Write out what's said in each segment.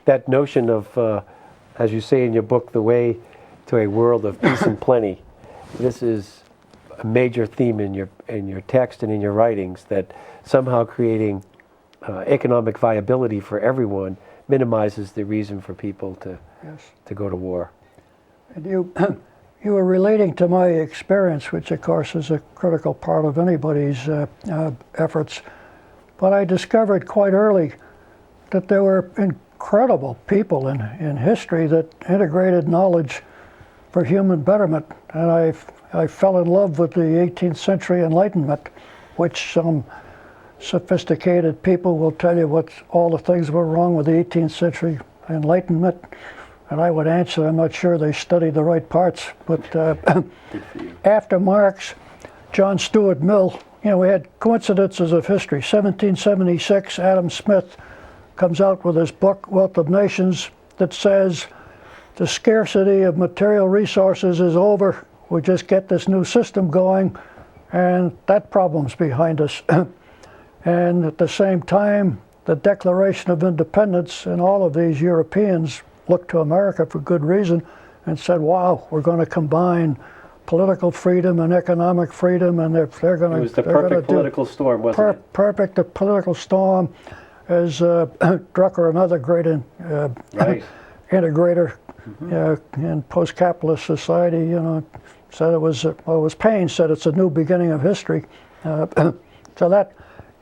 that notion of, as you say in your book, the way to a world of peace and plenty. This is a major theme in your text and in your writings, that somehow creating economic viability for everyone minimizes the reason for people to go to war. And you were relating to my experience, which of course is a critical part of anybody's efforts. But I discovered quite early that there were incredible people in history that integrated knowledge for human betterment. And I fell in love with the 18th century Enlightenment, which some sophisticated people will tell you what all the things were wrong with the 18th century Enlightenment. And I would answer, I'm not sure they studied the right parts. But after Marx, John Stuart Mill, we had coincidences of history. 1776, Adam Smith comes out with his book, Wealth of Nations, that says the scarcity of material resources is over. We just get this new system going, and that problem's behind us. And at the same time, the Declaration of Independence, and all of these Europeans looked to America for good reason and said, wow, we're going to combine political freedom and economic freedom, and they're going to... It was the perfect political storm, wasn't it? Perfect, the political storm, as Drucker, another great integrator in post-capitalist society, said it was Paine said it's a new beginning of history. So that,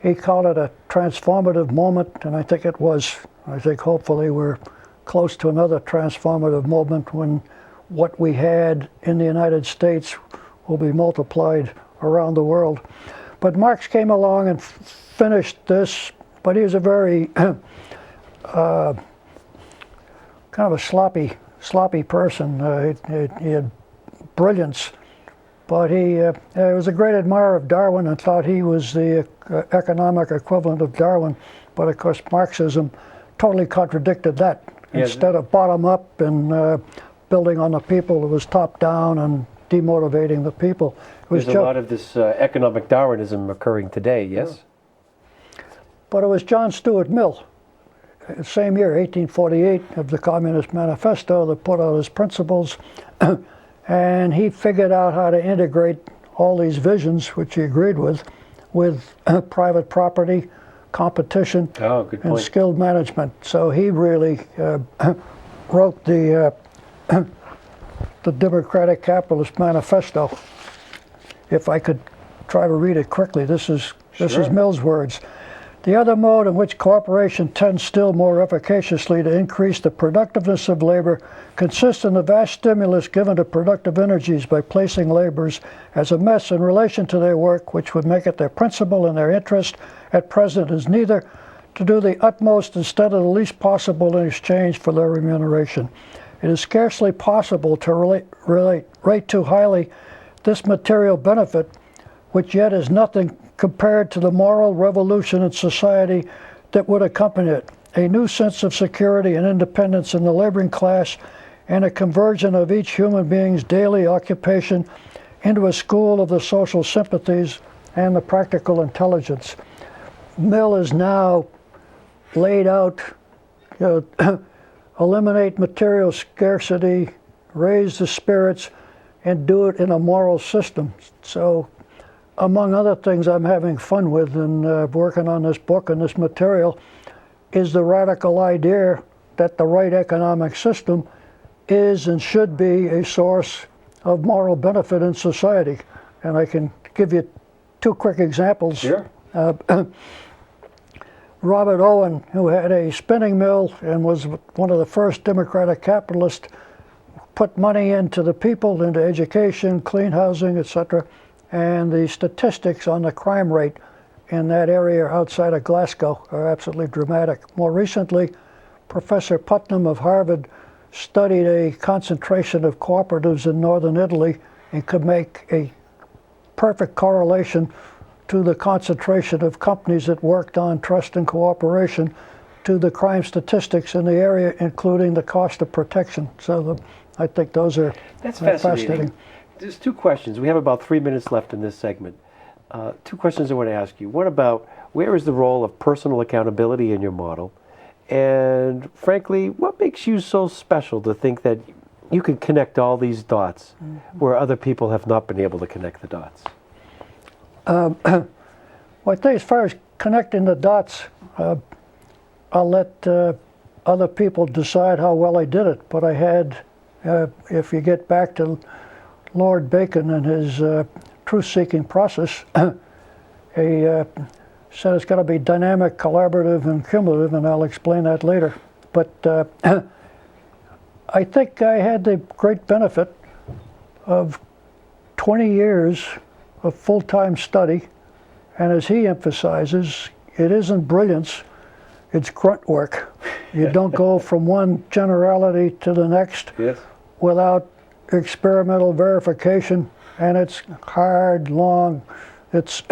he called it a transformative moment, and I think it was. I think hopefully we're close to another transformative moment when what we had in the United States will be multiplied around the world. But Marx came along and finished this, but he was a very kind of a sloppy person. He had brilliance, but he was a great admirer of Darwin and thought he was the economic equivalent of Darwin. But of course, Marxism totally contradicted that. Instead of bottom up and building on the people, it was top down and demotivating the people. There's a lot of this economic Darwinism occurring today, yes? But it was John Stuart Mill, same year, 1848, of the Communist Manifesto, that put out his principles. And he figured out how to integrate all these visions, which he agreed with private property, competition, and skilled management. So he really wrote the Democratic Capitalist Manifesto. If I could try to read it quickly, this is Mill's words. The other mode in which cooperation tends still more efficaciously to increase the productiveness of labor consists in the vast stimulus given to productive energies by placing laborers as a mess in relation to their work, which would make it their principle and their interest at present is neither to do the utmost instead of the least possible in exchange for their remuneration. It is scarcely possible to rate too highly this material benefit, which yet is nothing compared to the moral revolution in society that would accompany it. A new sense of security and independence in the laboring class, and a conversion of each human being's daily occupation into a school of the social sympathies and the practical intelligence. Mill is now laid out, eliminate material scarcity, raise the spirits, and do it in a moral system. So, among other things I'm having fun with and working on this book and this material is the radical idea that the right economic system is and should be a source of moral benefit in society. And I can give you two quick examples. Sure. Robert Owen, who had a spinning mill and was one of the first democratic capitalists, put money into the people, into education, clean housing, etc. And the statistics on the crime rate in that area outside of Glasgow are absolutely dramatic. More recently, Professor Putnam of Harvard studied a concentration of cooperatives in northern Italy and could make a perfect correlation to the concentration of companies that worked on trust and cooperation to the crime statistics in the area, including the cost of protection. So I think those are fascinating. There's two questions. We have about 3 minutes left in this segment. Two questions I want to ask you. One about where is the role of personal accountability in your model? And frankly, what makes you so special to think that you can connect all these dots where other people have not been able to connect the dots? Well, I think as far as connecting the dots, I'll let other people decide how well I did it. But I had, if you get back to Lord Bacon and his truth-seeking process, he said it's got to be dynamic, collaborative, and cumulative, and I'll explain that later. But I think I had the great benefit of 20 years of full-time study, and as he emphasizes, it isn't brilliance, it's grunt work. You don't go from one generality to the next without experimental verification, and it's hard, long. It's,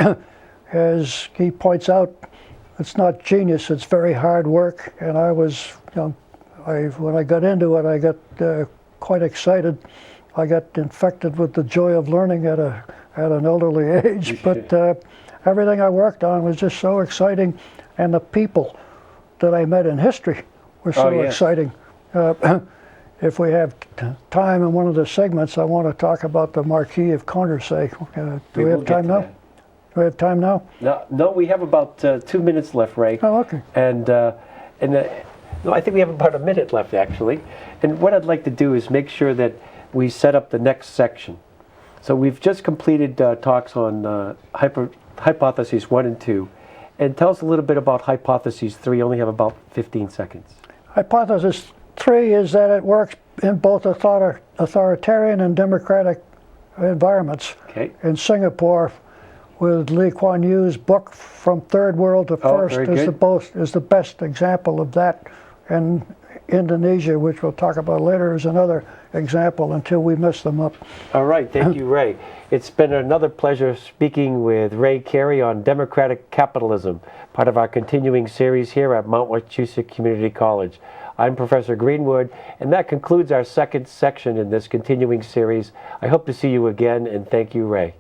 as he points out, it's not genius, it's very hard work, and I was, when I got into it, I got quite excited. I got infected with the joy of learning at an elderly age, but everything I worked on was just so exciting, and the people that I met in history were so exciting. If we have time in one of the segments, I want to talk about the Marquis of Condorcet. Do we have time now? Do we have time now? No, we have about 2 minutes left, Ray. Oh, okay. No, I think we have about a minute left, actually. And what I'd like to do is make sure that we set up the next section. So we've just completed talks on hypotheses 1 and 2. And tell us a little bit about hypothesis 3. You only have about 15 seconds. Hypothesis 3 is that it works in both authoritarian and democratic environments. Okay. In Singapore, with Lee Kuan Yew's book From Third World to First is the best example of that. And Indonesia, which we'll talk about later, is another example until we mess them up. All right, thank you, Ray. It's been another pleasure speaking with Ray Carey on democratic capitalism, part of our continuing series here at Mount Wachusett Community College. I'm Professor Greenwood, and that concludes our second section in this continuing series. I hope to see you again, and thank you, Ray.